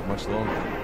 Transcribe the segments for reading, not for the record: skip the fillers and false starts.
take much longer.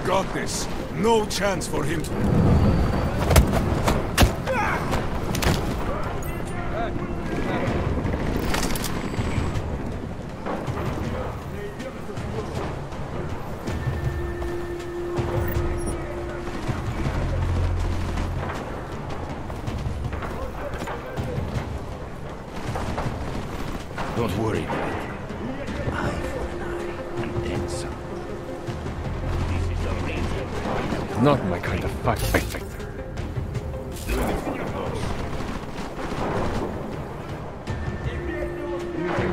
Got this. No chance for him to... Don't worry. Eye for an eye, and then some. Not my kind of fight. Anything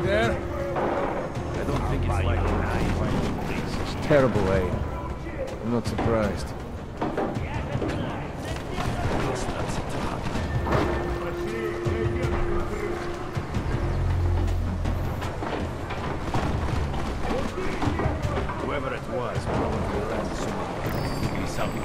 there? I don't think it's like an eye. It's terrible aim. I'm not surprised. Whoever it was probably ran soon. Maybe something.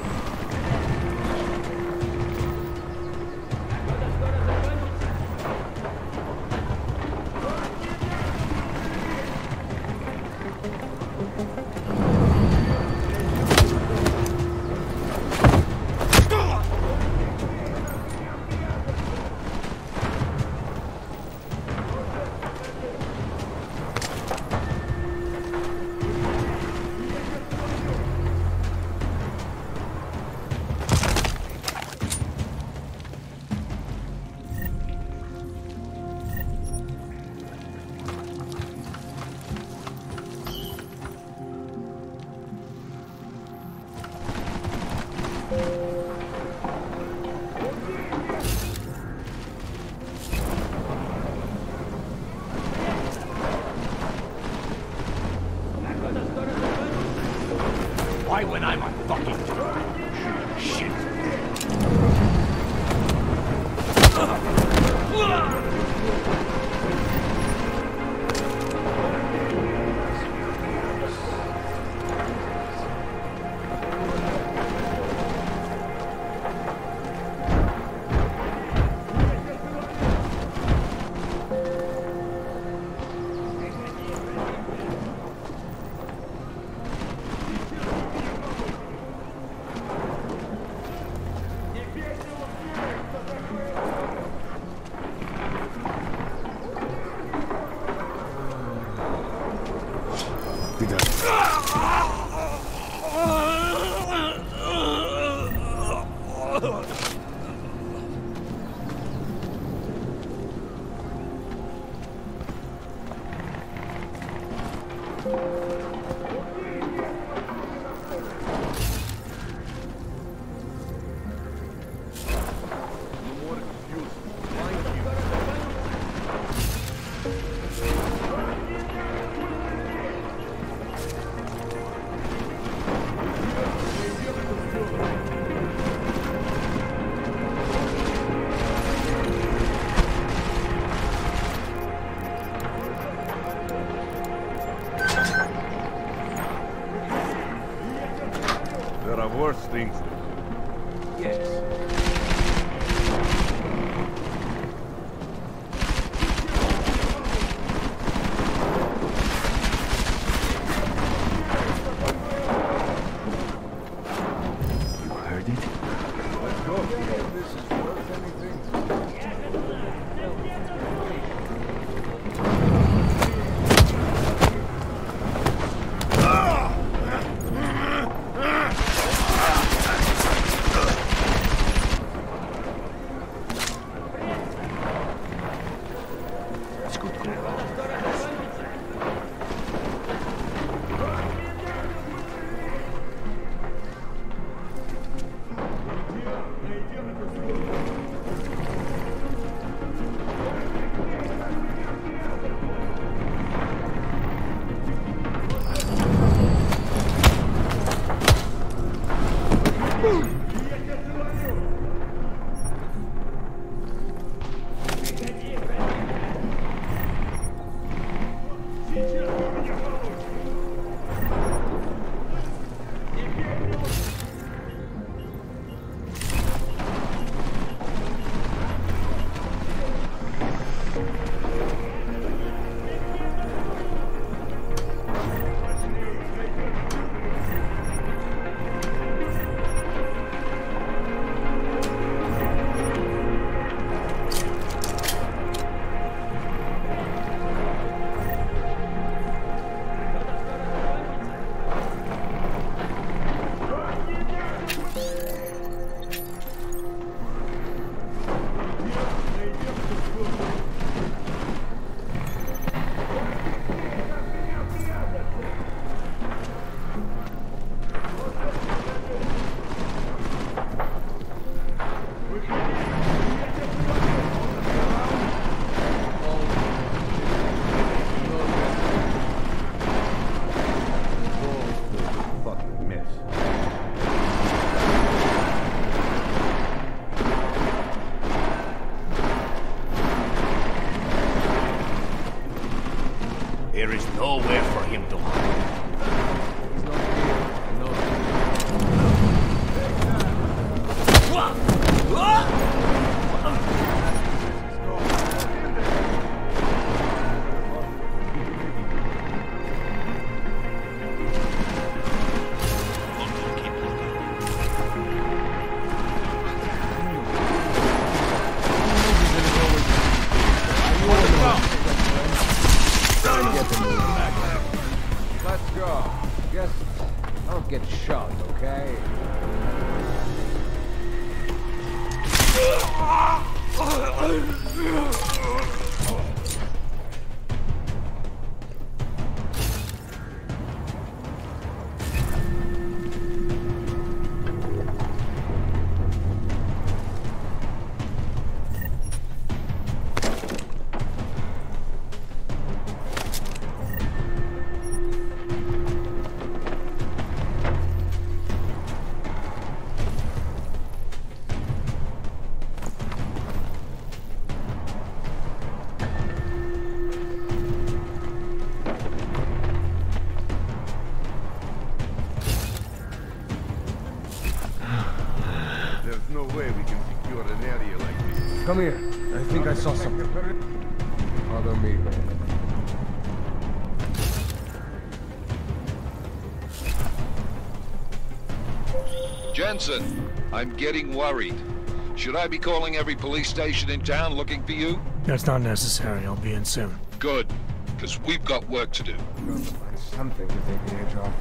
this is worth anything? There is nowhere for him to hide. He's not here. No. Let's go. Just don't get shot, okay? There's no way we can secure an area like this. Come here. I think I saw something. Follow me. Jensen, I'm getting worried. Should I be calling every police station in town looking for you? That's not necessary. I'll be in soon. Good, because we've got work to do. Find something to take the edge off.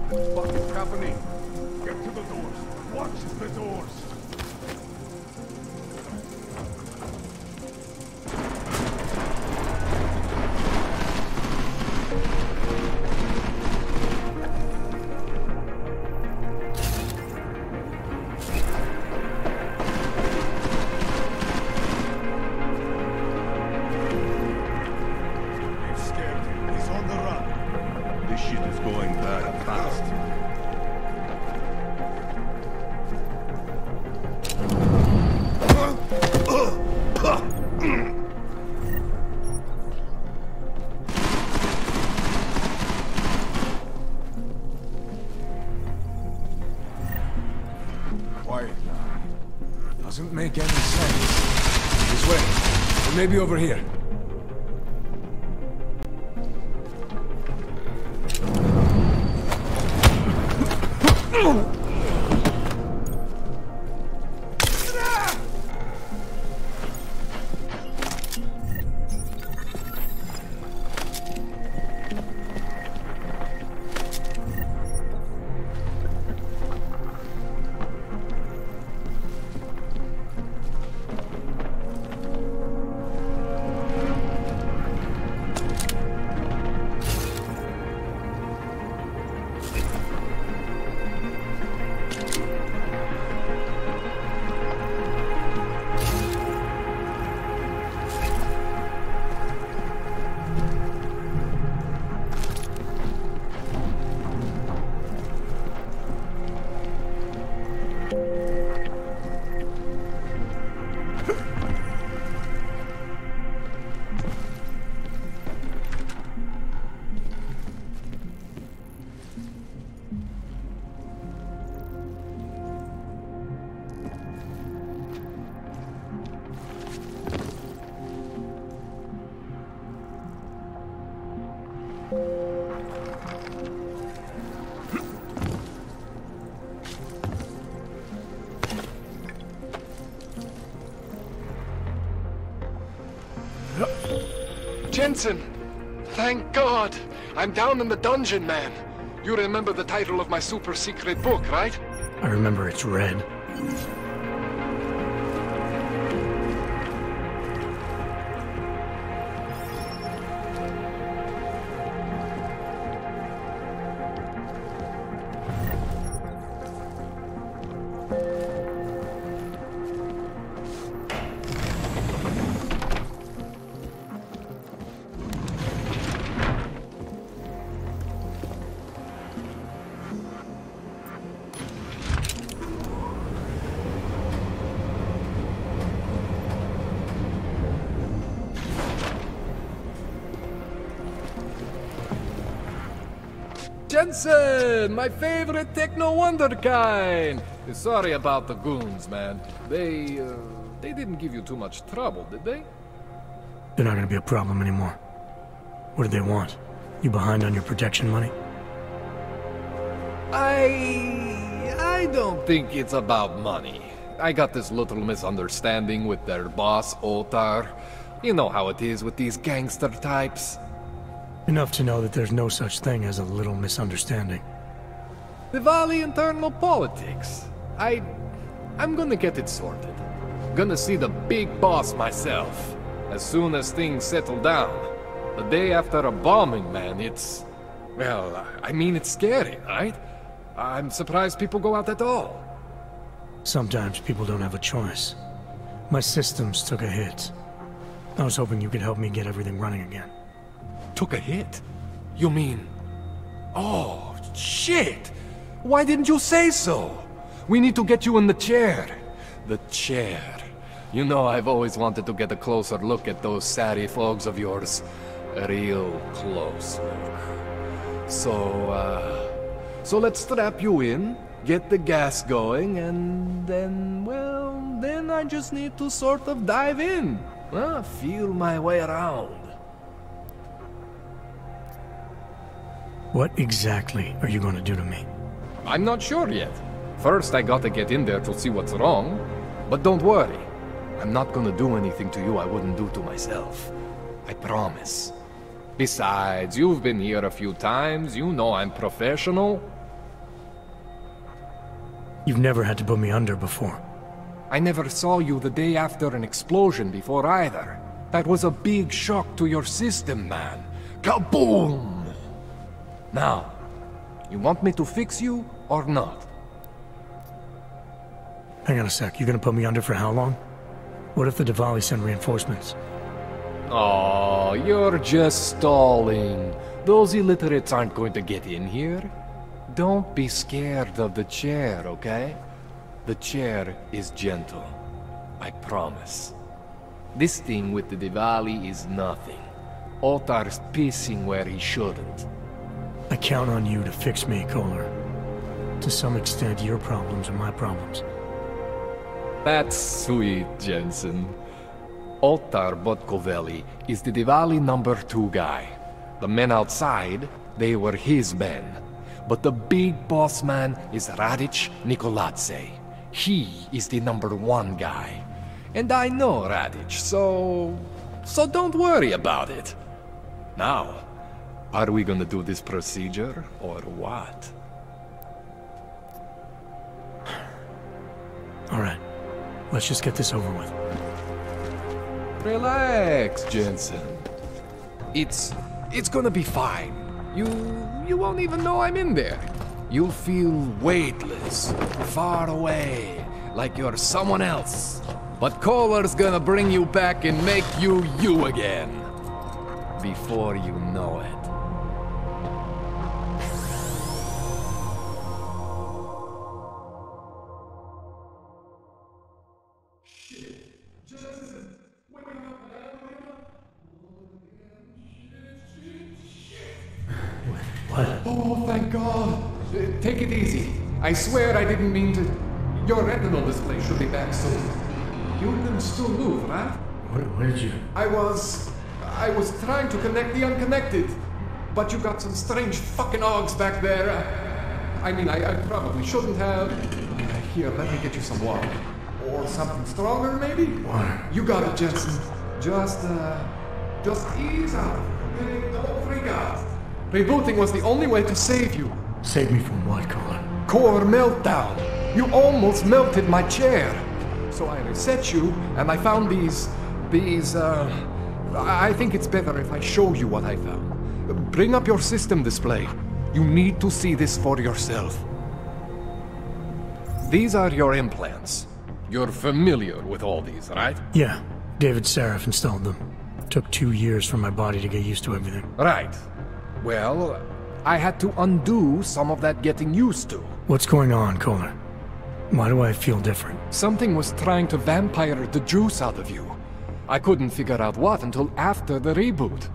What is happening? Get to the doors. Watch the doors. They've scared him. He's on the run. This shit is going bad fast. Quiet now. Doesn't make any sense. This way. Or maybe over here. Jensen! Thank God! I'm down in the dungeon, man. You remember the title of my super secret book, right? I remember it's red. Jensen! My favorite techno wonderkind! Sorry about the goons, man. They didn't give you too much trouble, did they? They're not gonna be a problem anymore. What do they want? You behind on your protection money? I don't think it's about money. I got this little misunderstanding with their boss, Otar. You know how it is with these gangster types. Enough to know that there's no such thing as a little misunderstanding. The Valley internal politics. I'm gonna get it sorted. Gonna see the big boss myself. As soon as things settle down. The day after a bombing, man, it's... Well, I mean, it's scary, right? I'm surprised people go out at all. Sometimes people don't have a choice. My systems took a hit. I was hoping you could help me get everything running again. Took a hit? You mean... Oh, shit! Why didn't you say so? We need to get you in the chair. The chair. You know I've always wanted to get a closer look at those Sari folks of yours. A real close look. So let's strap you in, get the gas going, and then, well, then I just need to sort of dive in. Feel my way around. What exactly are you going to do to me? I'm not sure yet. First, I gotta get in there to see what's wrong. But don't worry. I'm not gonna do anything to you I wouldn't do to myself. I promise. Besides, you've been here a few times. You know I'm professional. You've never had to put me under before. I never saw you the day after an explosion before either. That was a big shock to your system, man. Kaboom! Now, you want me to fix you or not? Hang on a sec, you're gonna put me under for how long? What if the Diwali send reinforcements? Oh, you're just stalling. Those illiterates aren't going to get in here. Don't be scared of the chair, okay? The chair is gentle. I promise. This thing with the Diwali is nothing. Otar's pissing where he shouldn't. I count on you to fix me, Kohler. To some extent, your problems are my problems. That's sweet, Jensen. Otar Botkoveli is the Diwali #2 guy. The men outside, they were his men. But the big boss man is Radic Nikoladze. He is the #1 guy. And I know Radic, so don't worry about it. Now, are we gonna do this procedure, or what? Alright, let's just get this over with. Relax, Jensen. It's gonna be fine. You won't even know I'm in there. You'll feel weightless, far away, like you're someone else. But Kohler's gonna bring you back and make you you again. Before you know it. What? Oh, thank God. Take it easy. I swear I didn't mean to. Your retinal display should be back soon. You can still move, right? Where did you... I was trying to connect the unconnected. But you got some strange fucking ogs back there. I mean, I probably shouldn't have. Here, let me get you some water. Or something stronger, maybe? Water. You got it, Jensen. Just ease out. Okay? Don't freak out. Rebooting was the only way to save you. Save me from what, Kohler? Core meltdown. You almost melted my chair. So I reset you, and I found these, I think it's better if I show you what I found. Bring up your system display. You need to see this for yourself. These are your implants. You're familiar with all these, right? Yeah, David Seraph installed them. Took 2 years for my body to get used to everything. Right. Well, I had to undo some of that getting used to. What's going on, Kohler? Why do I feel different? Something was trying to vampire the juice out of you. I couldn't figure out what until after the reboot.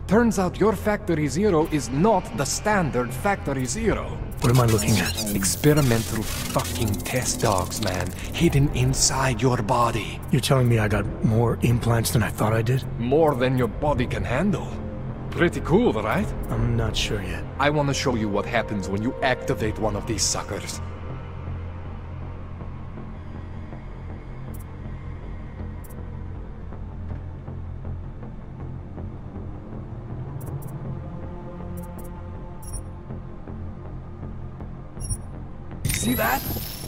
Turns out your Factory Zero is not the standard Factory Zero. What am I looking at? Experimental fucking test dogs, man. Hidden inside your body. You're telling me I got more implants than I thought I did? More than your body can handle. Pretty cool, right? I'm not sure yet. I want to show you what happens when you activate one of these suckers. See that?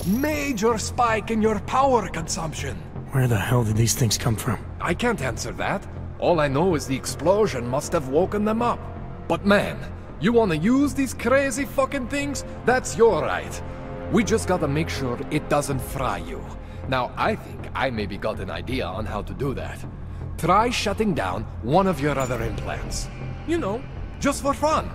Major spike in your power consumption. Where the hell did these things come from? I can't answer that. All I know is the explosion must have woken them up. But man, you wanna use these crazy fucking things? That's your right. We just gotta make sure it doesn't fry you. Now, I think I maybe got an idea on how to do that. Try shutting down one of your other implants. You know, just for fun.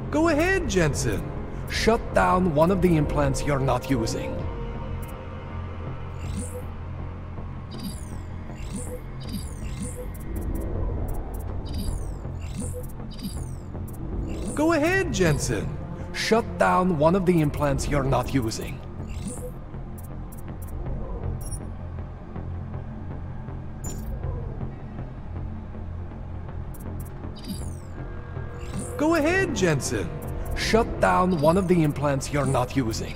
Go ahead, Jensen. Shut down one of the implants you're not using. Go ahead, Jensen. Shut down one of the implants you're not using. Go ahead, Jensen. Shut down one of the implants you're not using.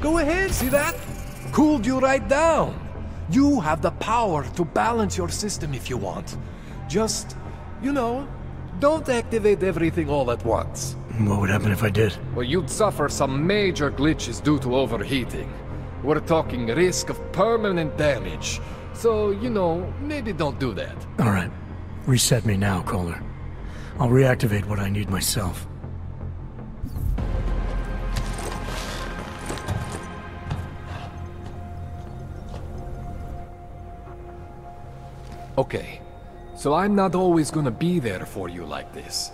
Go ahead, see that? Cooled you right down. You have the power to balance your system if you want. Just, you know, don't activate everything all at once. What would happen if I did? Well, you'd suffer some major glitches due to overheating. We're talking risk of permanent damage. So, you know, maybe don't do that. Alright. Reset me now, Kohler. I'll reactivate what I need myself. Okay, so I'm not always gonna be there for you like this.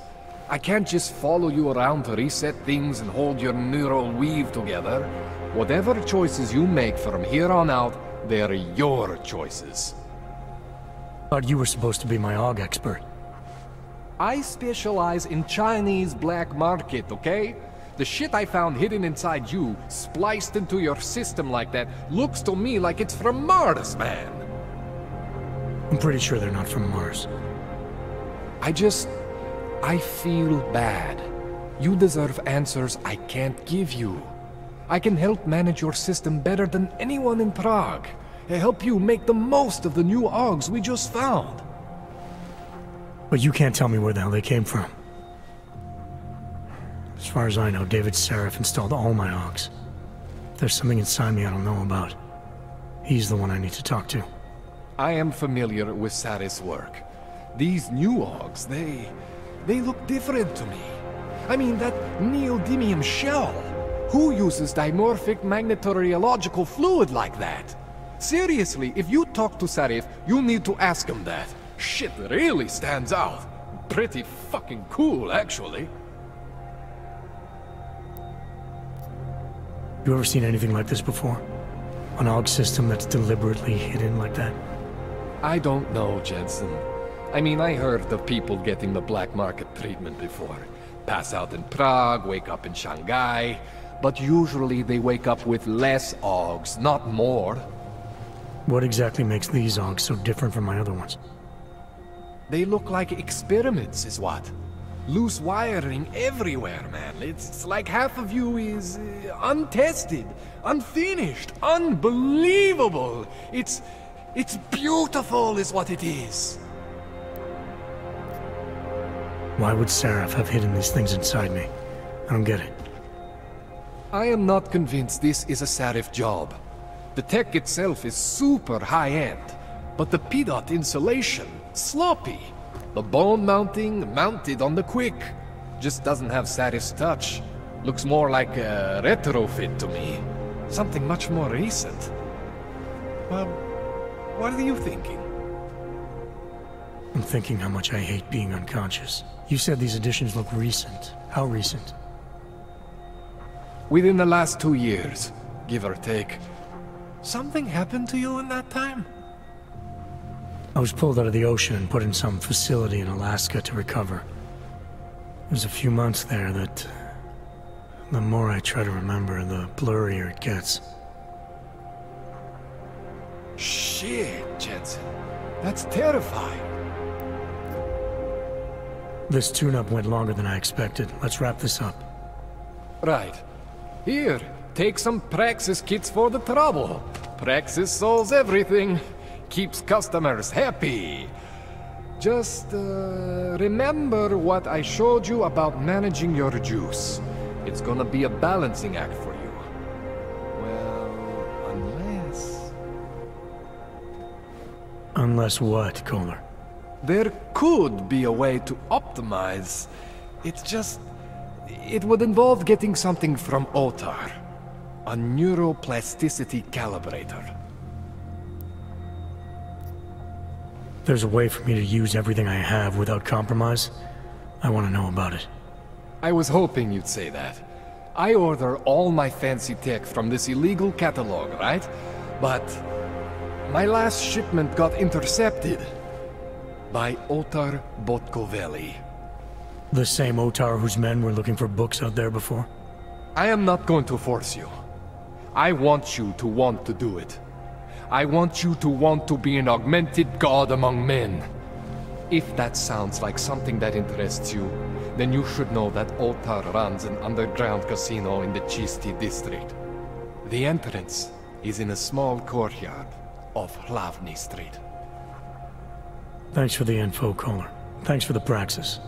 I can't just follow you around to reset things and hold your neural weave together. Whatever choices you make from here on out, they're your choices. Thought you were supposed to be my AUG expert. I specialize in Chinese black market, okay? The shit I found hidden inside you, spliced into your system like that, looks to me like it's from Mars, man. I'm pretty sure they're not from Mars. I feel bad. You deserve answers I can't give you. I can help manage your system better than anyone in Prague. I help you make the most of the new AUGs we just found. But you can't tell me where the hell they came from. As far as I know, David Seraph installed all my AUGs. If there's something inside me I don't know about, he's the one I need to talk to. I am familiar with Sarah's work. These new AUGs, they look different to me. I mean, that neodymium shell. Who uses dimorphic magnetorheological fluid like that? Seriously, if you talk to Sarif, you need to ask him that. Shit really stands out. Pretty fucking cool, actually. You ever seen anything like this before? An AUG system that's deliberately hidden like that? I don't know, Jensen. I mean, I heard of people getting the black market treatment before. Pass out in Prague, wake up in Shanghai. But usually they wake up with less AUGs, not more. What exactly makes these AUGs so different from my other ones? They look like experiments, is what. Loose wiring everywhere, man. It's like half of you is untested, unfinished, unbelievable. It's beautiful is what it is. Why would Seraph have hidden these things inside me? I don't get it. I am not convinced this is a Sarif job. The tech itself is super high-end, but the PDOT insulation, sloppy. The bone mounting, mounted on the quick. Just doesn't have Sarif's touch. Looks more like a retrofit to me. Something much more recent. Well, what are you thinking? I'm thinking how much I hate being unconscious. You said these additions look recent. How recent? Within the last 2 years, give or take. Something happened to you in that time? I was pulled out of the ocean and put in some facility in Alaska to recover. There's a few months there that... the more I try to remember, the blurrier it gets. Shit, Jensen. That's terrifying. This tune-up went longer than I expected. Let's wrap this up. Right. Here, take some Praxis kits for the trouble. Praxis solves everything. Keeps customers happy. Just, remember what I showed you about managing your juice. It's gonna be a balancing act for you. Well, unless... Unless what, Kohler? There could be a way to optimize. It's just... it would involve getting something from Otar. A neuroplasticity calibrator. There's a way for me to use everything I have without compromise? I want to know about it. I was hoping you'd say that. I order all my fancy tech from this illegal catalog, right? But my last shipment got intercepted by Otar Botkoveli. The same Otar whose men were looking for books out there before? I am not going to force you. I want you to want to do it. I want you to want to be an augmented god among men. If that sounds like something that interests you, then you should know that Otar runs an underground casino in the Chisti district. The entrance is in a small courtyard off Hlavny Street. Thanks for the info, caller. Thanks for the praxis.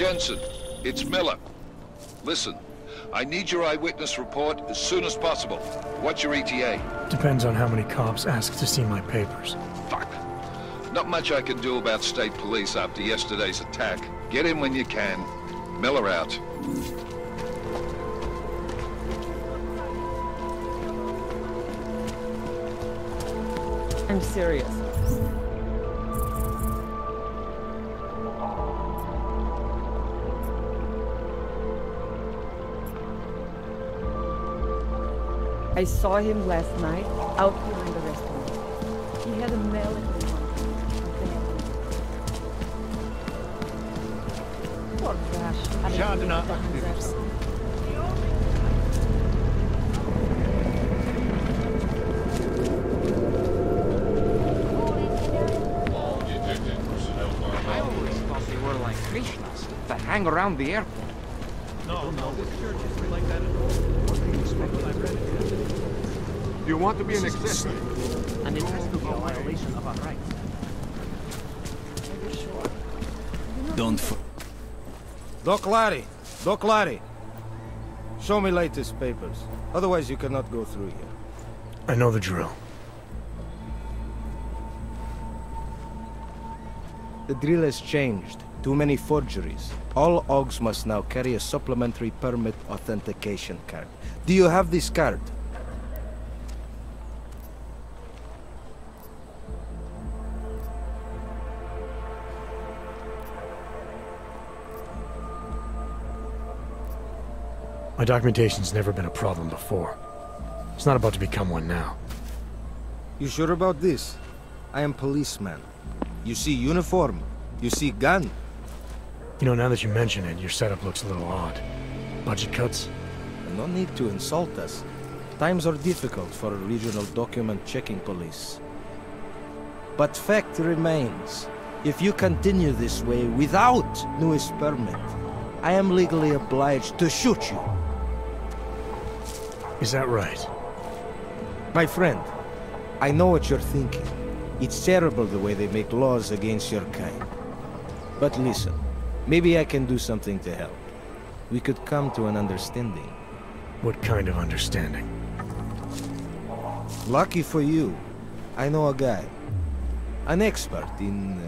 Jensen, it's Miller. Listen, I need your eyewitness report as soon as possible. What's your ETA? Depends on how many cops ask to see my papers. Fuck. Not much I can do about state police after yesterday's attack. Get in when you can. Miller out. I'm serious. I saw him last night out behind the restaurant. He had a melon in one hand. Poor trash. Żadna I always thought they were like Krishnas that hang around the airport. No, this church isn't like that at all. What do you expect when I read it? Do you want to be an accessory? And it has to be a violation of our rights. Doc Larry. Show me latest papers. Otherwise you cannot go through here. I know the drill. The drill has changed. Too many forgeries. All OGs must now carry a supplementary permit authentication card. Do you have this card? My documentation's never been a problem before. It's not about to become one now. You sure about this? I am policeman. You see uniform. You see gun. You know, now that you mention it, your setup looks a little odd. Budget cuts? No need to insult us. Times are difficult for a regional document checking police. But fact remains, if you continue this way without newest permit, I am legally obliged to shoot you. Is that right? My friend, I know what you're thinking. It's terrible the way they make laws against your kind. But listen, maybe I can do something to help. We could come to an understanding. What kind of understanding? Lucky for you, I know a guy. An expert in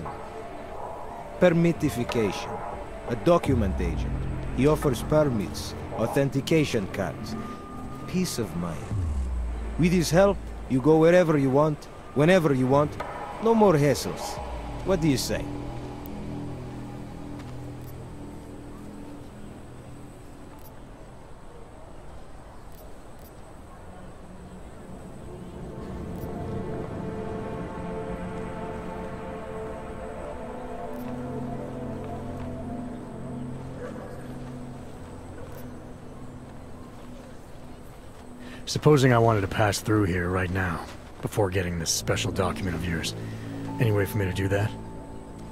permitification. A document agent. He offers permits, authentication cards. Peace of mind. With his help, you go wherever you want, whenever you want. No more hassles. What do you say? Supposing I wanted to pass through here right now, before getting this special document of yours. Any way for me to do that?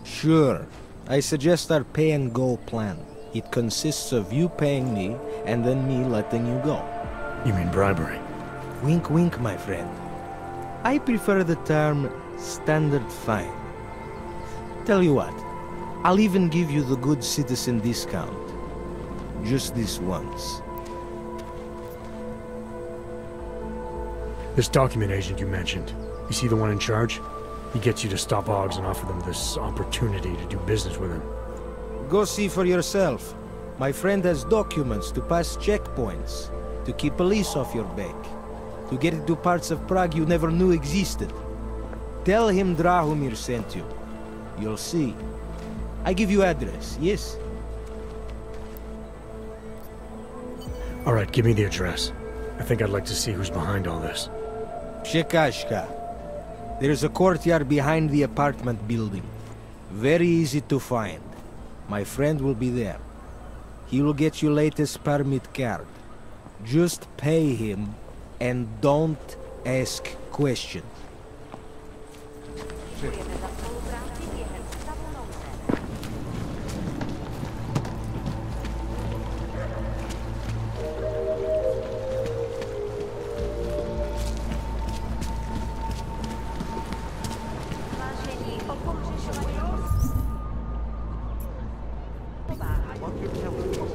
Sure. I suggest our pay-and-go plan. It consists of you paying me, and then me letting you go. You mean bribery? Wink wink, my friend. I prefer the term standard fine. Tell you what, I'll even give you the good citizen discount. Just this once. This document agent you mentioned, is he the one in charge? He gets you to stop OGs and offer them this opportunity to do business with him. Go see for yourself. My friend has documents to pass checkpoints, to keep police off your back, to get into parts of Prague you never knew existed. Tell him Drahomir sent you. You'll see. I give you address, yes? All right, give me the address. I think I'd like to see who's behind all this. Shekashka. There's a courtyard behind the apartment building. Very easy to find. My friend will be there. He will get you latest permit card. Just pay him and don't ask questions. Plug your television.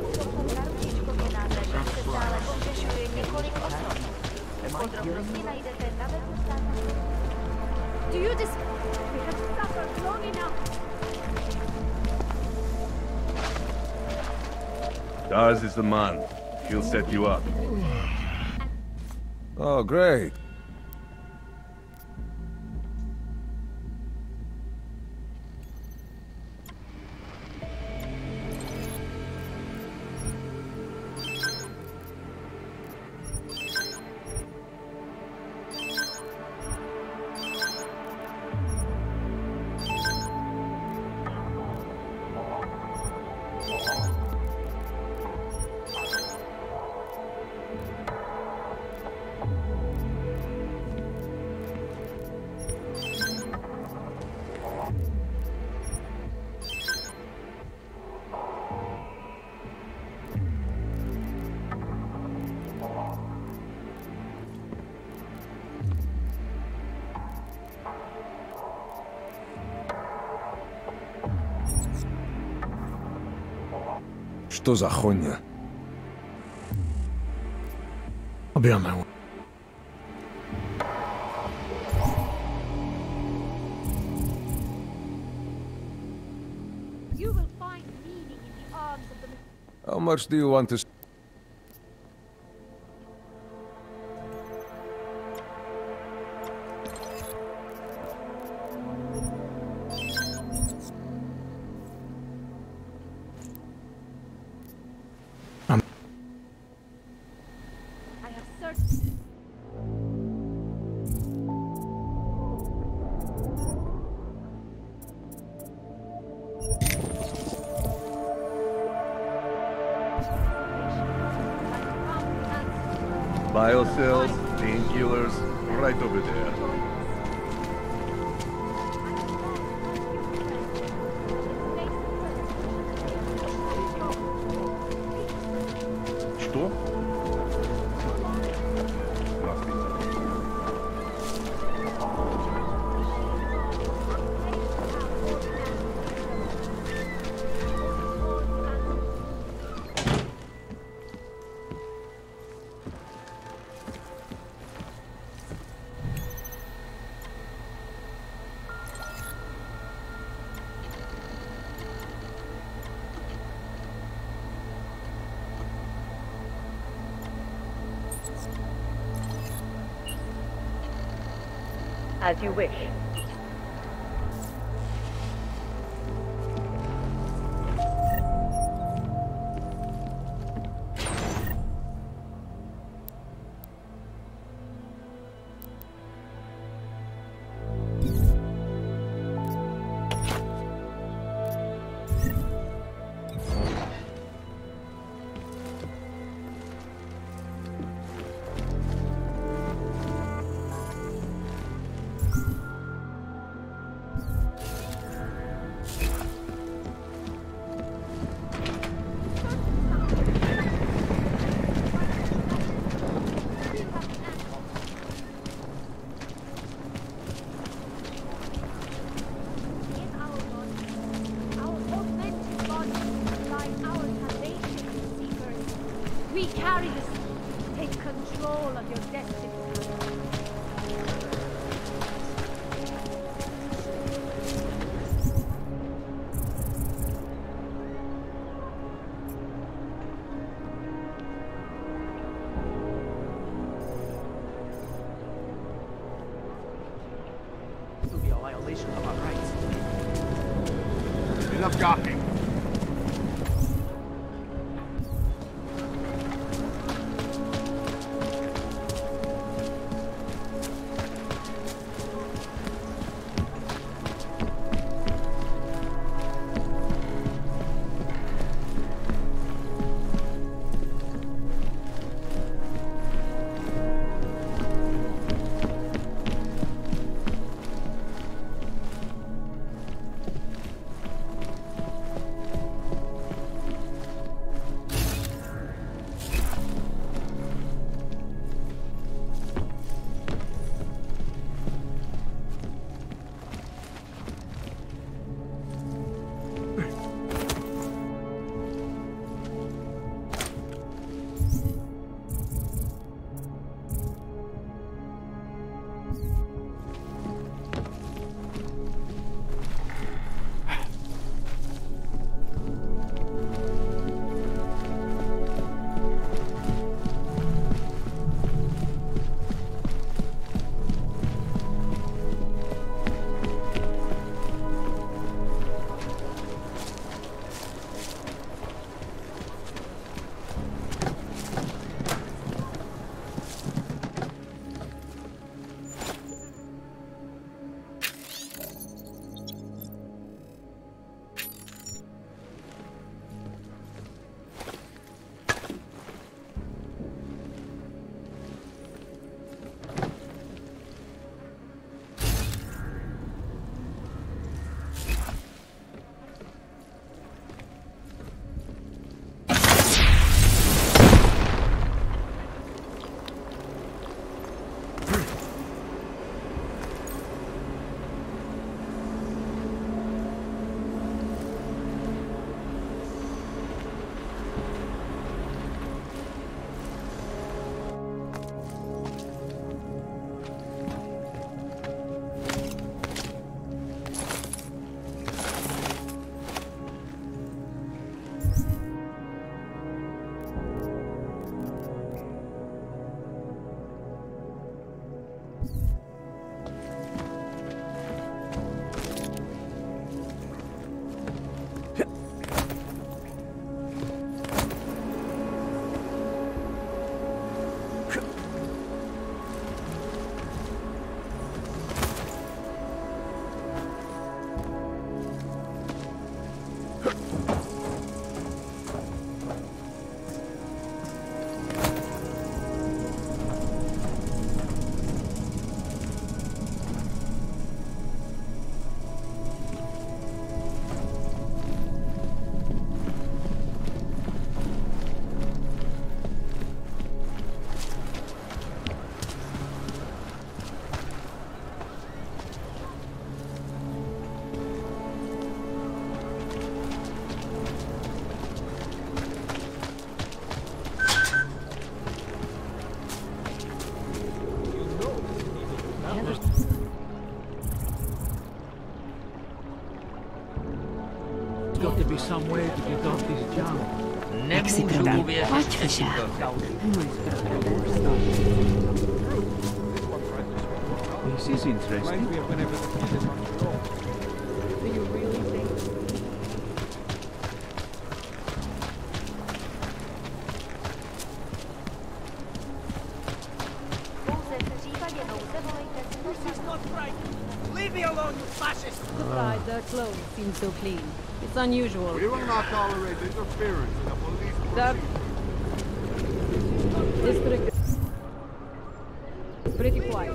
Am I hearing you? Do you just... We have suffered long enough. Daz is the man. He'll set you up. Oh, great. Что за хуйня? I'll be on my way. You will find meaning in the arms of the... How much do you want to... I have searched... Biocells, painkillers, right over there. Что? As you wish. We carry this. Take control of your destiny. This will be a violation of our rights. Enough gawking. got to be some way to get off this jungle. Jak si pro mě, pojď Fisher. This is interesting. Do you really think? This is not right. Leave me alone, you fascist! Surprised their clothes seem so clean. It's unusual. We will not tolerate interference in the police That is pretty good. Pretty quiet.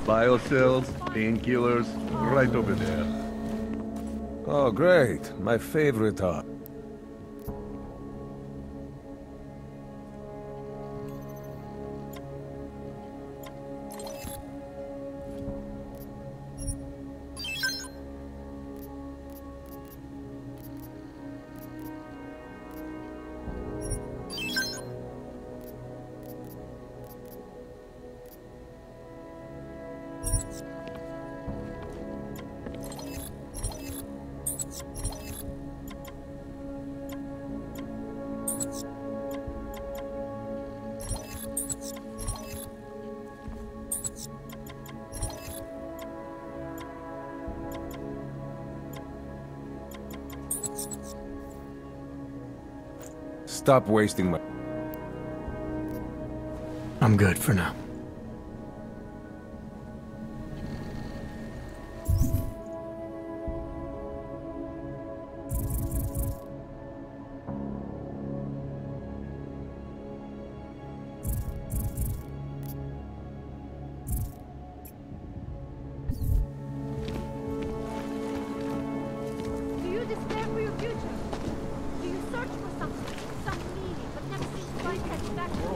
Biocells, painkillers, right over there. Oh, great. My favorite art. Stop wasting my... I'm good for now. Do you despair for your future? Do you search for something, some meaning, but never seem to find satisfaction?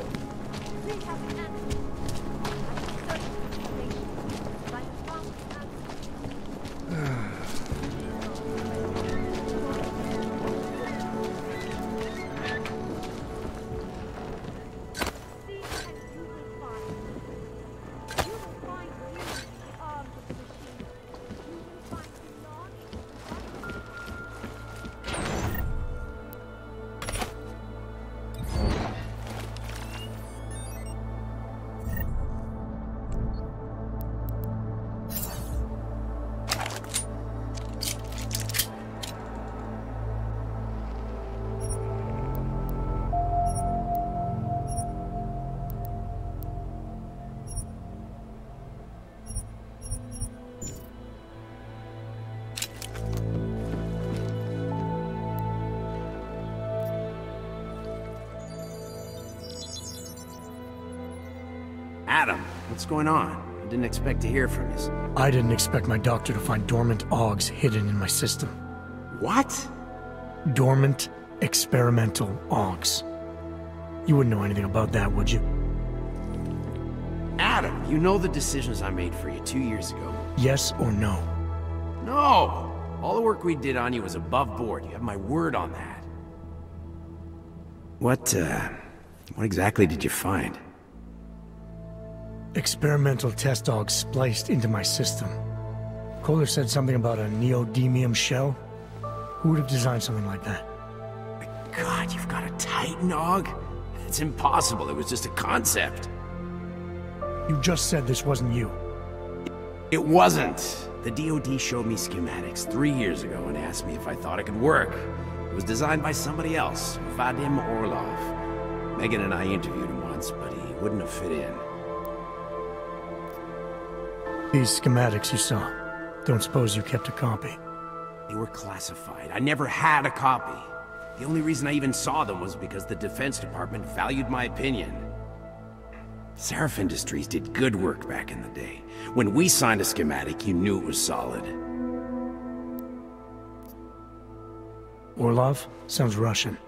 Please have an answer. I have searched for information, but I have found an answer. Seek and you will find. You will find beauty in the arms of the machine. You will find belonging in the Adam, what's going on? I didn't expect to hear from you. I didn't expect my doctor to find dormant AUGs hidden in my system. What? Dormant experimental AUGs. You wouldn't know anything about that, would you? Adam, you know the decisions I made for you 2 years ago. Yes or no? No! All the work we did on you was above board. You have my word on that. What exactly did you find? Experimental test AUGs spliced into my system. Kohler said something about a neodymium shell. Who would have designed something like that? My God, you've got a Titan AUG? It's impossible. It was just a concept. You just said this wasn't you. It wasn't. The DoD showed me schematics 3 years ago and asked me if I thought it could work. It was designed by somebody else, Vadim Orlov. Megan and I interviewed him once, but he wouldn't have fit in. These schematics you saw, don't suppose you kept a copy? They were classified. I never had a copy. The only reason I even saw them was because the Defense Department valued my opinion. Seraph Industries did good work back in the day. When we signed a schematic, you knew it was solid. Orlov? Sounds Russian.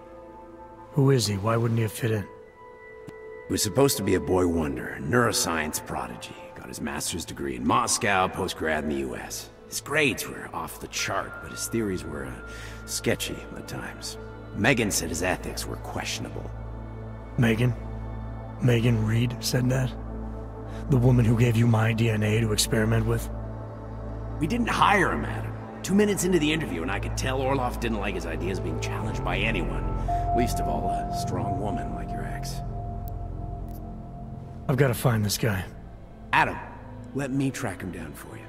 Who is he? Why wouldn't he have fit in? He was supposed to be a boy wonder, a neuroscience prodigy. Got his master's degree in Moscow, post-grad in the US. His grades were off the chart, but his theories were sketchy at times. Megan said his ethics were questionable. Megan? Megan Reed said that? The woman who gave you my DNA to experiment with? We didn't hire him, Adam. 2 minutes into the interview, and I could tell Orloff didn't like his ideas being challenged by anyone. Least of all, a strong woman like your ex. I've got to find this guy. Adam, let me track him down for you.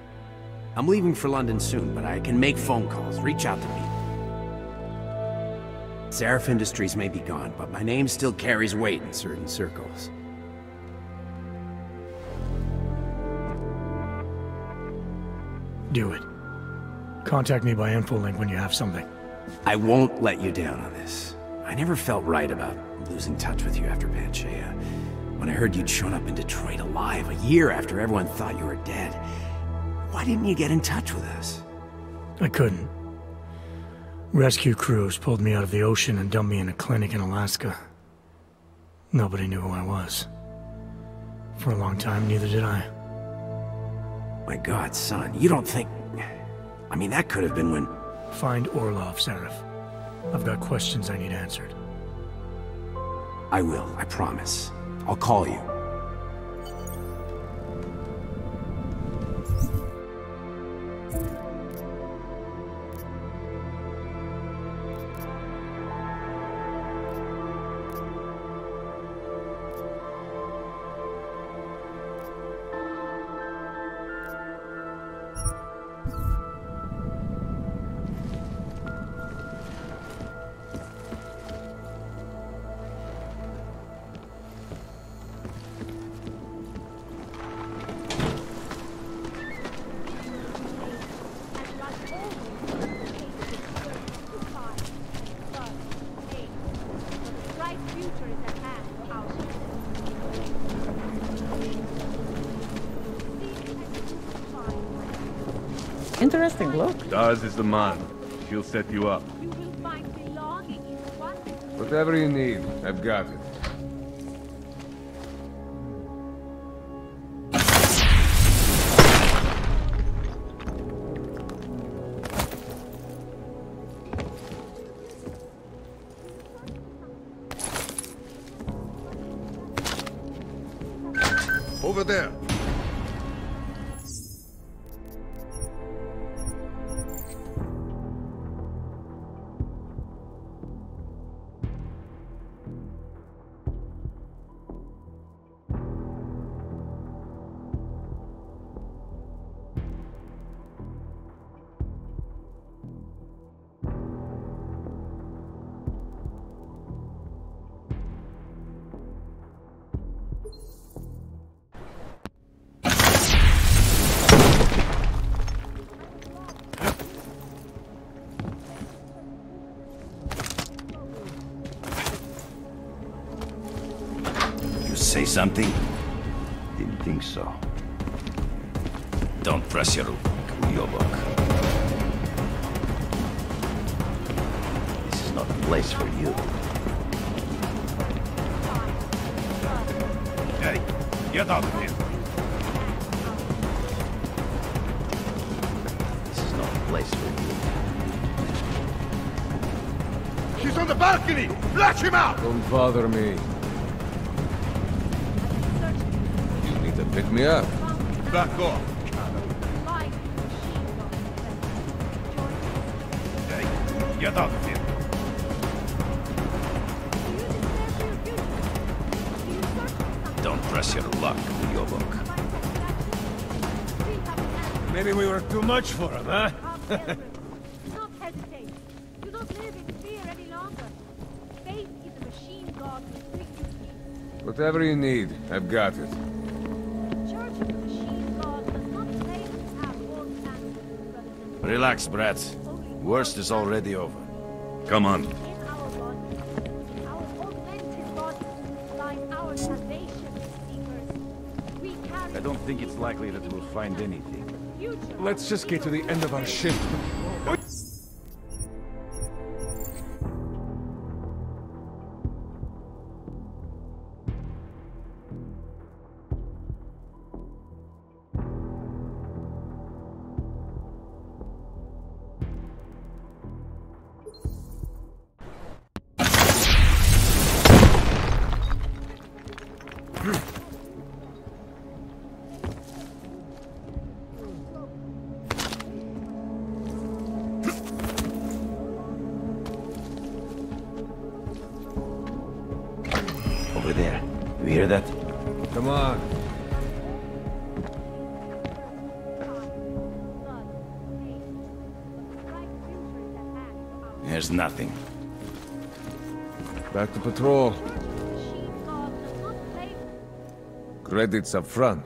I'm leaving for London soon, but I can make phone calls. Reach out to me. Seraph Industries may be gone, but my name still carries weight in certain circles. Do it. Contact me by infolink when you have something. I won't let you down on this. I never felt right about losing touch with you after Panchaea. When I heard you'd shown up in Detroit alive a year after everyone thought you were dead. Why didn't you get in touch with us? I couldn't. Rescue crews pulled me out of the ocean and dumped me in a clinic in Alaska. Nobody knew who I was. For a long time, neither did I. My God, son, you don't think... I mean, that could have been when... Find Orlov, Seraph. I've got questions I need answered. I will, I promise. I'll call you. Interesting look. Daz is the man. She'll set you up. You will find belonging in one. Whatever you need, I've got it. Over there. Say something? Didn't think so. Don't press your book. This is not the place for you. Hey, get out of here. This is not the place for you. He's on the balcony! Flash him out! Don't bother me. You need to pick me up. Back off. Hey, get out of here. Don't press your luck with your book. Maybe we were too much for him, huh? Do not hesitate. Do not live in fear any longer. Faith in the machine god will bring you peace. Whatever you need, I've got it. The Church of the Machine God does not claim to have all the answers, brothers and sisters. Relax, Brett. Worst is already over. Come on. In our bodies, in our augmented bodies, lies our salvation, seekers. We carry I don't think it's likely that we'll find anything. the future. Let's just get to the end of our shift. Over there. You hear that? Come on. There's nothing. Back to patrol. Credits up front.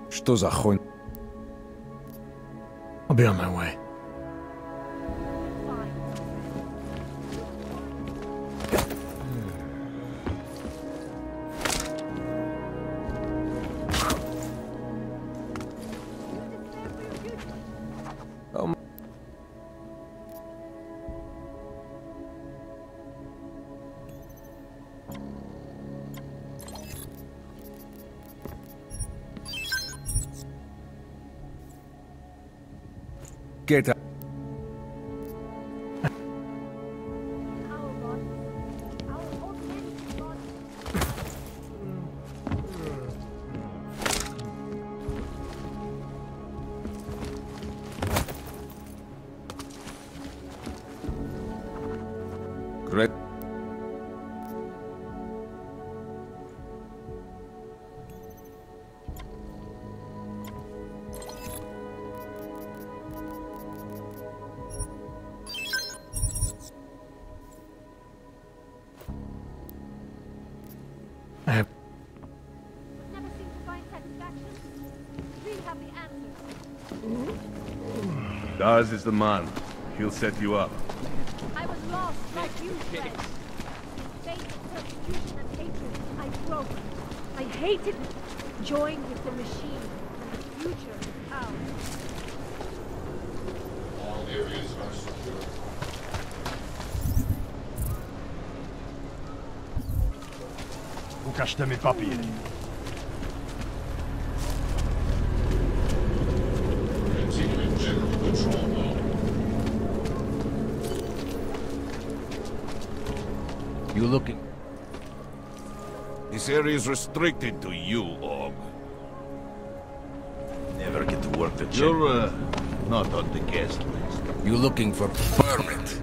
Что за хуйня? I'll be on my way. Get up. Great. I have... Never seem to find satisfaction. We have the answer. Daz is the man. He'll set you up. I was lost like you, friend. Fate, persecution, and hatred. I broke. I hated it. Joined with the machine. And the future is ours. All areas are secure. Ukażcie mi papier. Continuing general patrol mode. You looking? This area is restricted to you, Og. Never get to work the check. You're, not on the guest list. You looking for permit?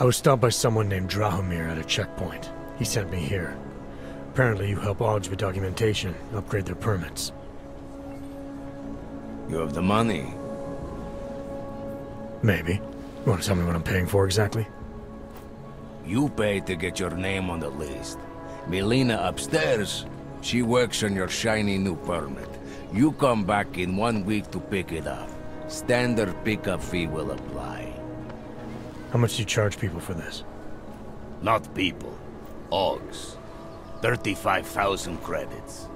I was stopped by someone named Drahomir at a checkpoint. He sent me here. Apparently you help Augs with documentation, upgrade their permits. You have the money. Maybe. You want to tell me what I'm paying for exactly? You pay to get your name on the list. Melina upstairs, she works on your shiny new permit. You come back in 1 week to pick it up. Standard pickup fee will apply. How much do you charge people for this? Not people. Augs. 35,000 credits.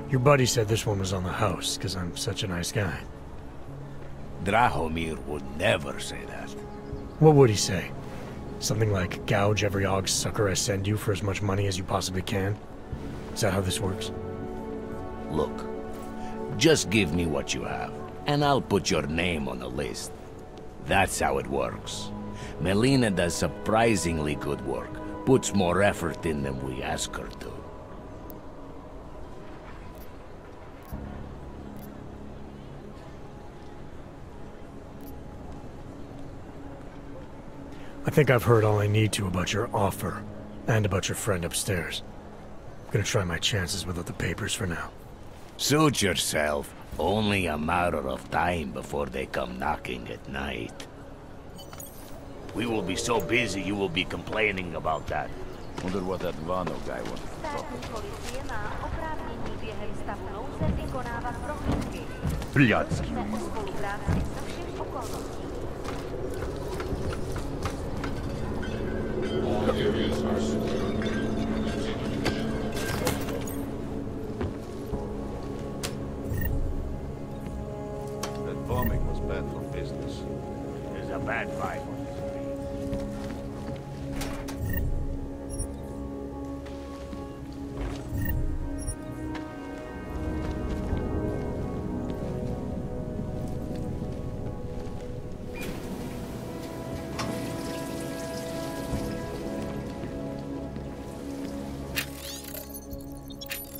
Your buddy said this one was on the house, because I'm such a nice guy. Drahomir would never say that. What would he say? Something like, gouge every Aug sucker I send you for as much money as you possibly can? Is that how this works? Look, just give me what you have, and I'll put your name on the list. That's how it works. Melina does surprisingly good work, puts more effort in than we ask her to. I think I've heard all I need to about your offer, and about your friend upstairs. I'm gonna try my chances without the papers for now. Suit yourself. Only a matter of time before they come knocking at night. We will be so busy you will be complaining about that. Wonder what that Vano guy wants to talk about. Bliadzki. All areas are secure. That bombing was bad for business. a bad vibe on this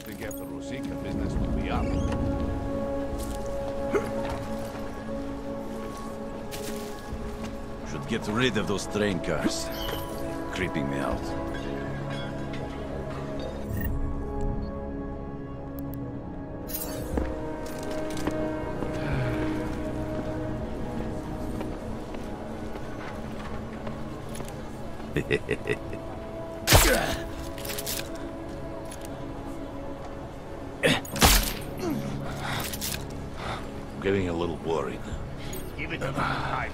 Think after Rosika, business will be up. Should get rid of those train cars. Creeping me out. I'm getting a little worried. Give it a little time.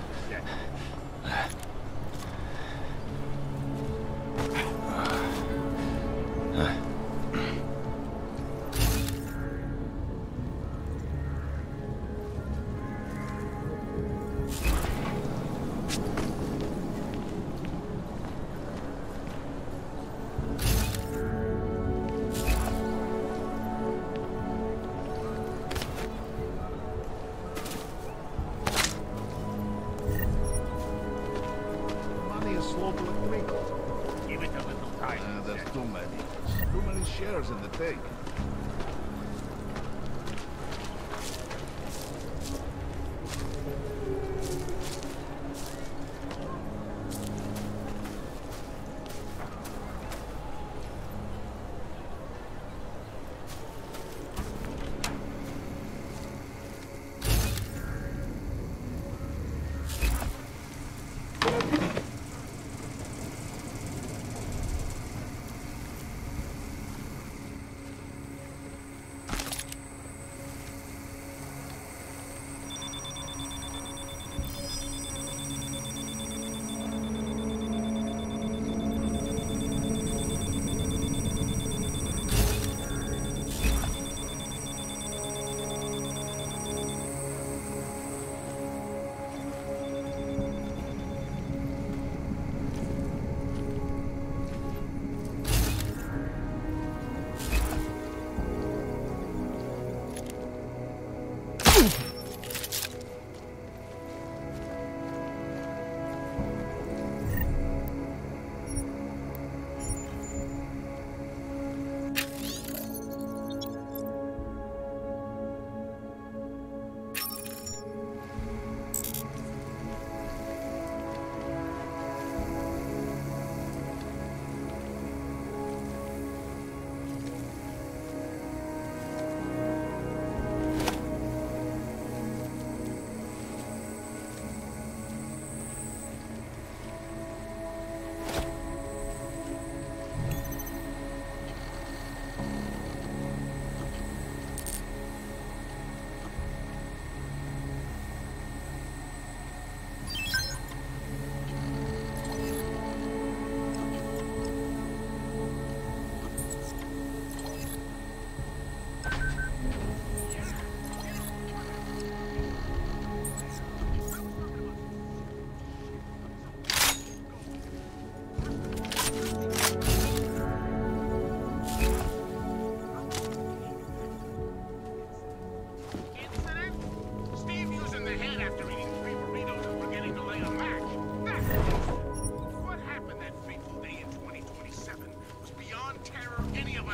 Money is slow to accrete. Give it a little time. There's too many. Too many shares in the take.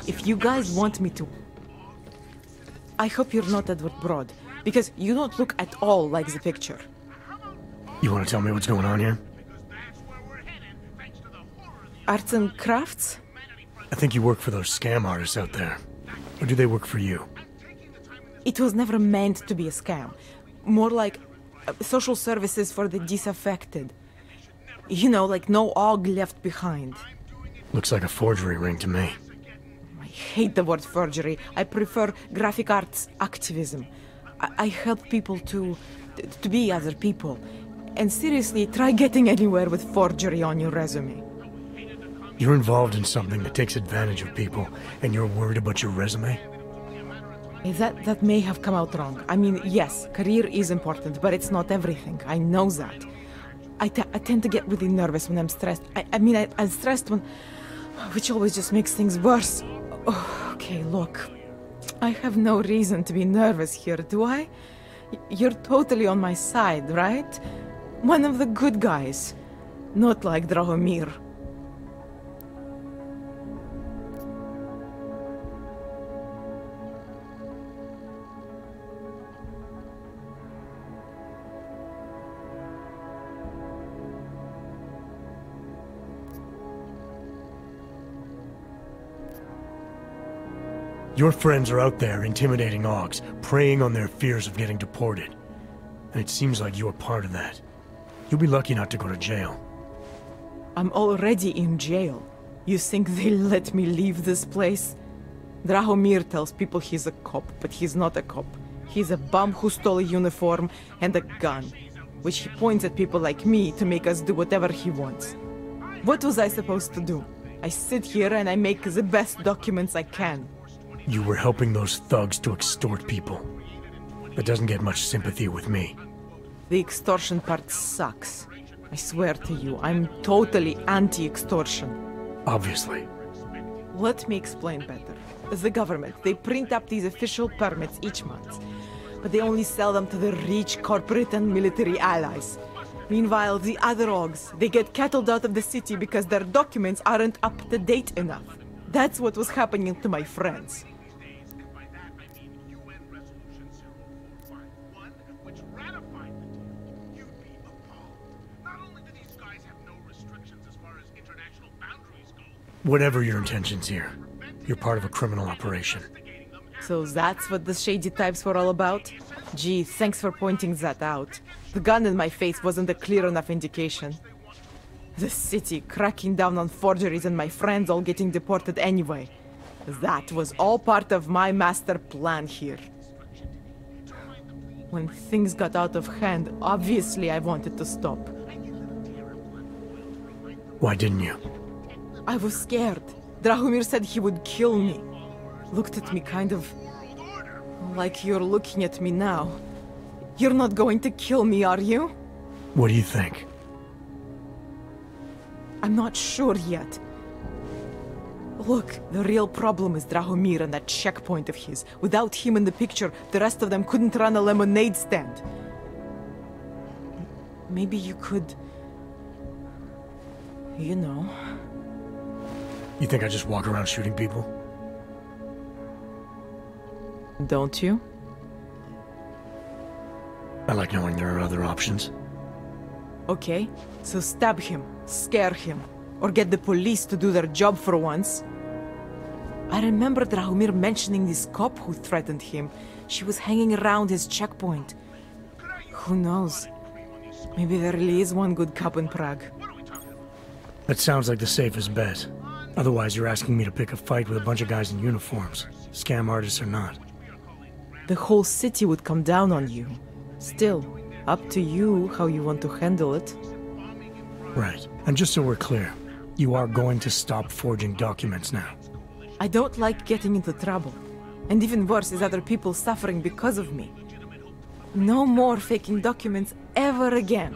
If you guys want me to... I hope you're not Edward Broad, because you don't look at all like the picture. You want to tell me what's going on here? Arts and crafts? I think you work for those scam artists out there. Or do they work for you? It was never meant to be a scam. More like social services for the disaffected. You know, like no og left behind. Looks like a forgery ring to me. I hate the word forgery. I prefer graphic arts activism. I help people to be other people. And seriously, try getting anywhere with forgery on your resume. You're involved in something that takes advantage of people, and you're worried about your resume? That may have come out wrong. I mean, yes, career is important, but it's not everything. I know that. I tend to get really nervous when I'm stressed. I'm stressed when... which always just makes things worse. Oh, okay, look. I have no reason to be nervous here, do I? You're totally on my side, right? One of the good guys. Not like Drahomir. Your friends are out there intimidating Augs, preying on their fears of getting deported. And it seems like you're part of that. You'll be lucky not to go to jail. I'm already in jail. You think they'll let me leave this place? Drahomir tells people he's a cop, but he's not a cop. He's a bum who stole a uniform and a gun, which he points at people like me to make us do whatever he wants. What was I supposed to do? I sit here and I make the best documents I can. You were helping those thugs to extort people. That doesn't get much sympathy with me. The extortion part sucks. I swear to you, I'm totally anti-extortion. Obviously. Let me explain better. The government, they print up these official permits each month, but they only sell them to the rich corporate and military allies. Meanwhile, the other Augs, they get cattled out of the city because their documents aren't up to date enough. That's what was happening to my friends. Whatever your intentions here, you're part of a criminal operation. So that's what the shady types were all about? Gee, thanks for pointing that out. The gun in my face wasn't a clear enough indication. The city cracking down on forgeries and my friends all getting deported anyway. That was all part of my master plan here. When things got out of hand, obviously I wanted to stop. Why didn't you? I was scared. Drahomir said he would kill me. Looked at me kind of... like you're looking at me now. You're not going to kill me, are you? What do you think? I'm not sure yet. Look, the real problem is Drahomir and that checkpoint of his. Without him in the picture, the rest of them couldn't run a lemonade stand. Maybe you could... you know... You think I just walk around shooting people? Don't you? I like knowing there are other options. Okay, so stab him, scare him, or get the police to do their job for once. I remember Drahomir mentioning this cop who threatened him. She was hanging around his checkpoint. Who knows? Maybe there really is one good cop in Prague. That sounds like the safest bet. Otherwise, you're asking me to pick a fight with a bunch of guys in uniforms, scam artists or not. The whole city would come down on you. Still, up to you how you want to handle it. Right. And just so we're clear, you are going to stop forging documents now. I don't like getting into trouble. And even worse is other people suffering because of me. No more faking documents ever again.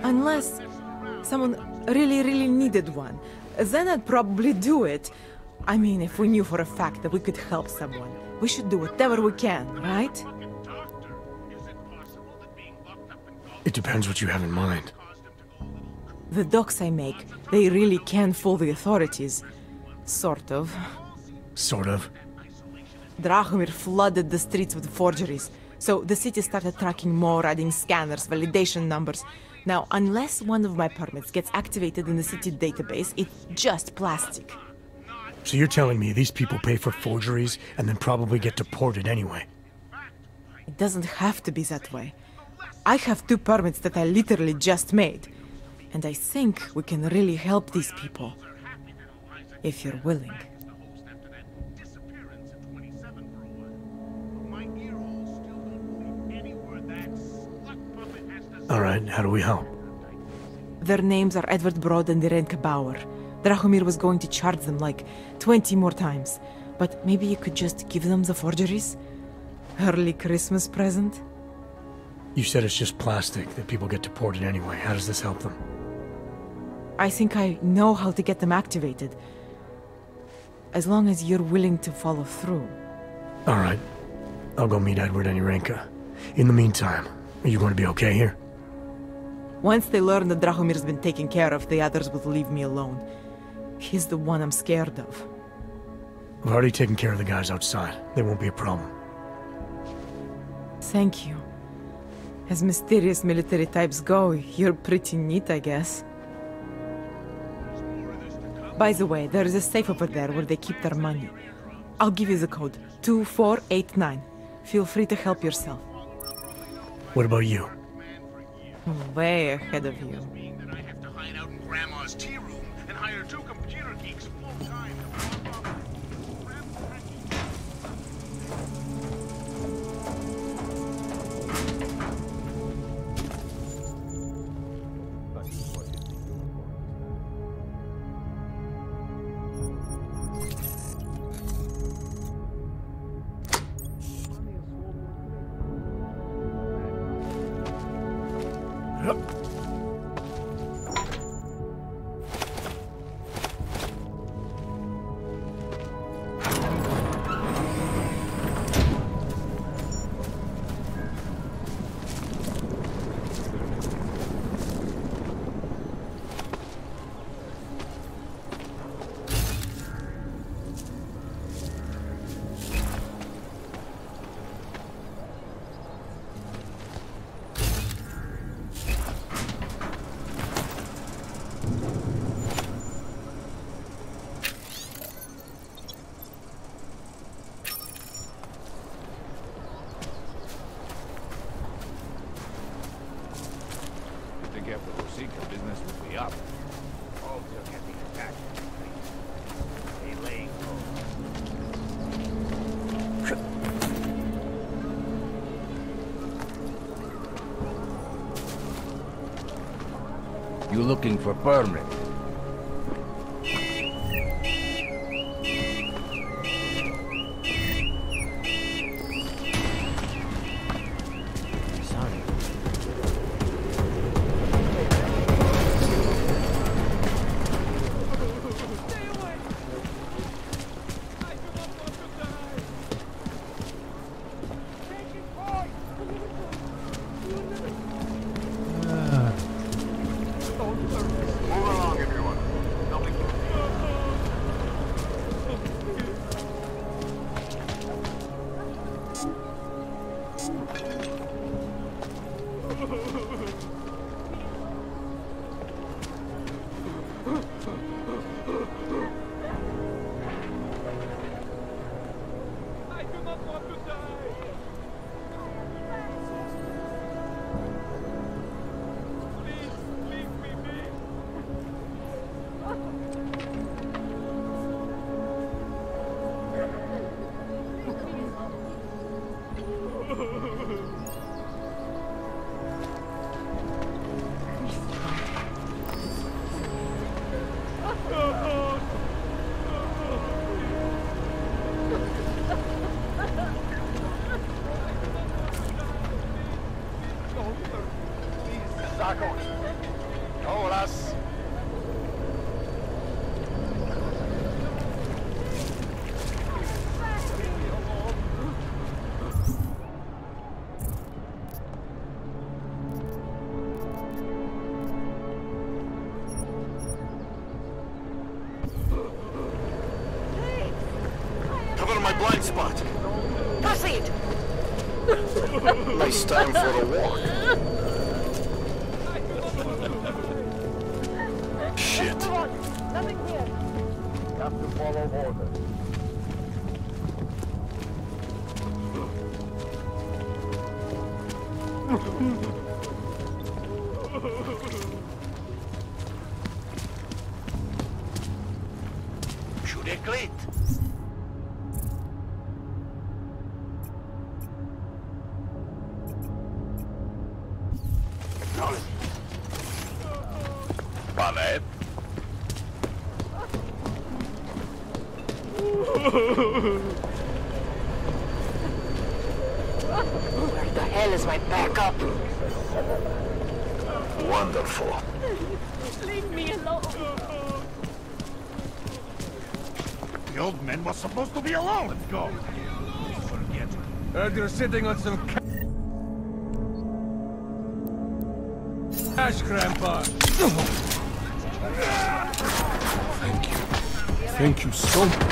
Unless someone really needed one. Then I'd probably do it. I mean, if we knew for a fact that we could help someone, we should do whatever we can, right? It depends what you have in mind. The docs I make, they really can fool the authorities. Sort of. Sort of? Drahomir flooded the streets with forgeries, so the city started tracking more, adding scanners, validation numbers. Now, unless one of my permits gets activated in the city database, it's just plastic. So you're telling me these people pay for forgeries and then probably get deported anyway? It doesn't have to be that way. I have 2 permits that I literally just made. And I think we can really help these people. If you're willing. Alright, how do we help? Their names are Edward Broad and Irenka Bauer. Drahomir was going to charge them like 20 more times. But maybe you could just give them the forgeries? Early Christmas present? You said it's just plastic, that people get deported anyway. How does this help them? I think I know how to get them activated. As long as you're willing to follow through. Alright. I'll go meet Edward and Yurenka. In the meantime, are you going to be okay here? Once they learn that Drahomir's been taken care of, the others will leave me alone. He's the one I'm scared of. I've already taken care of the guys outside. They won't be a problem. Thank you. As mysterious military types go, you're pretty neat, I guess. By the way, there is a safe over there where they keep their money. I'll give you the code. 2489. Feel free to help yourself. What about you? Way ahead of you. I have to hide out in Grandma's tea room and hire 2 computer geeks full time. After Rosika, business will be up. All just getting attacked. They laying You looking for permit? Cover my blind spot. Proceed. Nice time for a walk. Shit. Nothing here. Have to follow orders. Shoot it, Clit. Vale. Where the hell hell is my backup? Wonderful. Leave me alone. The old man was supposed to be alone. Let's go. Forget it. Heard you're sitting on some cash, Grandpa. Thank you. Thank you so much.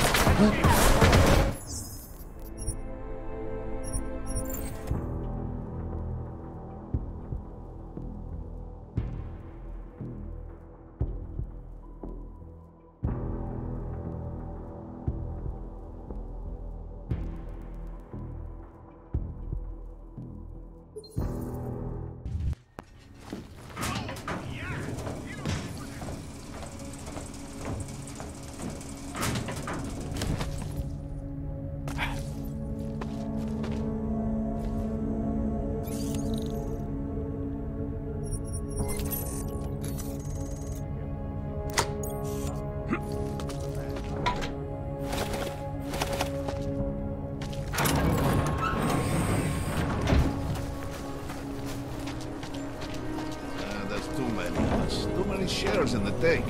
That's too many. That's too many shares in the take.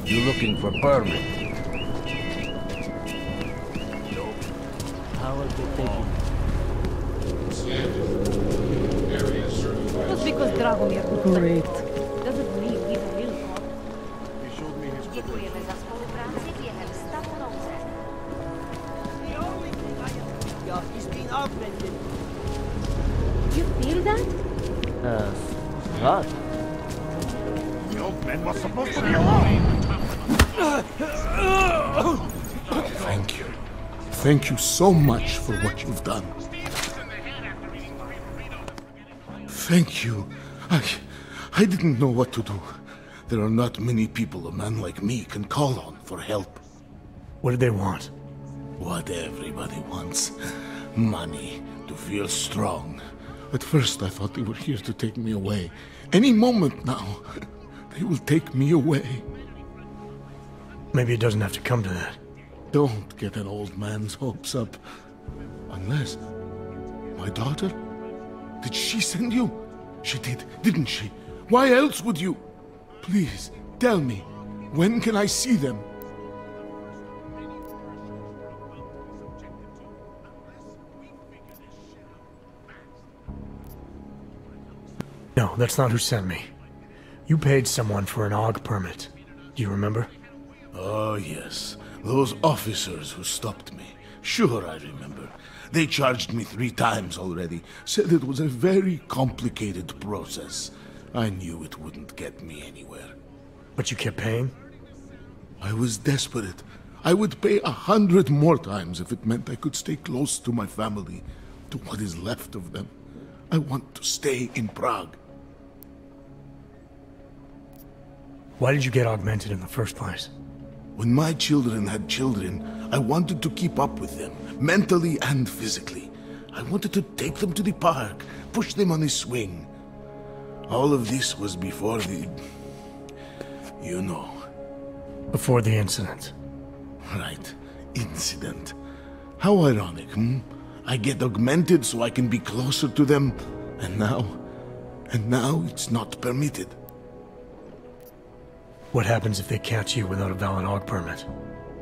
You looking for permit? Nope. How will they take you? Just because Dragomir Great. doesn't mean he's a real god. He showed me his Dziękujemy za współpracę w Wielem Statolące. He's been augmented. You feel that? What? The old man was supposed to be alone. Thank you. Thank you so much for what you've done. Thank you. I didn't know what to do. There are not many people a man like me can call on for help. What did they want? What everybody wants. Money, to feel strong. At first I thought they were here to take me away. Any moment now, they will take me away. Maybe it doesn't have to come to that. Don't get an old man's hopes up. Unless... My daughter? Did she send you? She did, didn't she? Why else would you? Please, tell me. When can I see them? No, that's not who sent me. You paid someone for an AUG permit. Do you remember? Oh, yes. Those officers who stopped me. Sure, I remember. They charged me 3 times already. Said it was a very complicated process. I knew it wouldn't get me anywhere. But you kept paying? I was desperate. I would pay 100 more times if it meant I could stay close to my family, to what is left of them. I want to stay in Prague. Why did you get augmented in the first place? When my children had children, I wanted to keep up with them, mentally and physically. I wanted to take them to the park, push them on a swing. All of this was before the... you know. Before the incident. Right. Incident. How ironic, hmm? I get augmented so I can be closer to them, and now it's not permitted. What happens if they catch you without a valid AUG permit?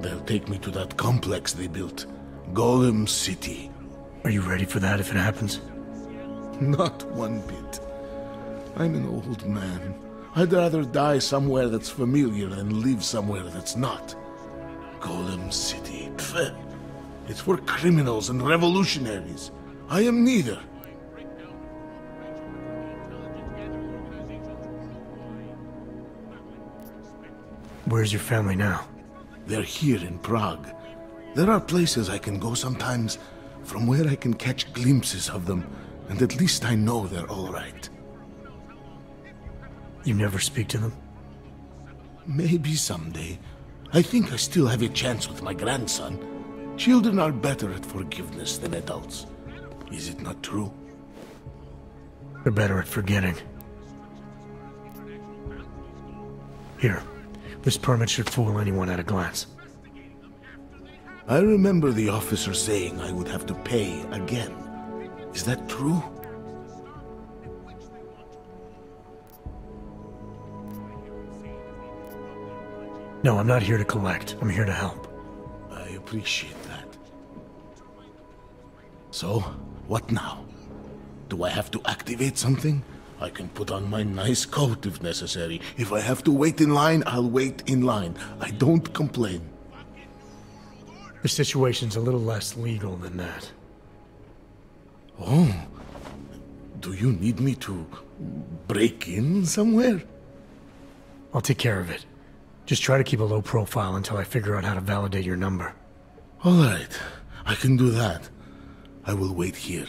They'll take me to that complex they built. Golem City. Are you ready for that if it happens? Not one bit. I'm an old man. I'd rather die somewhere that's familiar than live somewhere that's not. Golem City. Pfft. It's for criminals and revolutionaries. I am neither. Where's your family now? They're here in Prague. There are places I can go sometimes, from where I can catch glimpses of them, and at least I know they're all right. You never speak to them? Maybe someday. I think I still have a chance with my grandson. Children are better at forgiveness than adults. Is it not true? They're better at forgetting. Here. This permit should fool anyone at a glance. I remember the officer saying I would have to pay again. Is that true? No, I'm not here to collect. I'm here to help. I appreciate that. So, what now? Do I have to activate something? I can put on my nice coat if necessary. If I have to wait in line, I'll wait in line. I don't complain. The situation's a little less legal than that. Oh. Do you need me to break in somewhere? I'll take care of it. Just try to keep a low profile until I figure out how to validate your number. All right. I can do that. I will wait here.